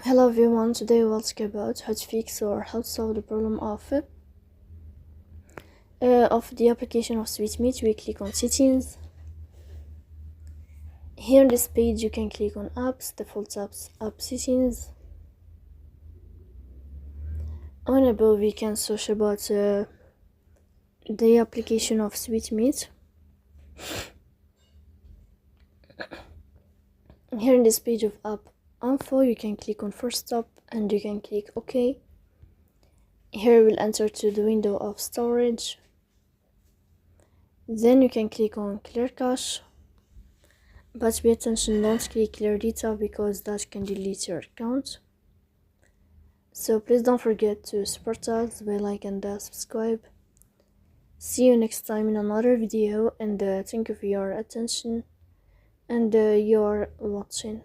Hello everyone, today we'll talk about how to fix or how to solve the problem of the application of SweetMeet. We click on settings. Here on this page you can click on apps, default apps, app settings. On above we can search about the application of SweetMeet. Here in this page of app info you can click on first stop and you can click OK. Here we'll enter to the window of storage. Then you can click on clear cache, but pay attention, don't click clear data because that can delete your account. So please don't forget to support us by like and subscribe. See you next time in another video, and thank you for your attention and your watching.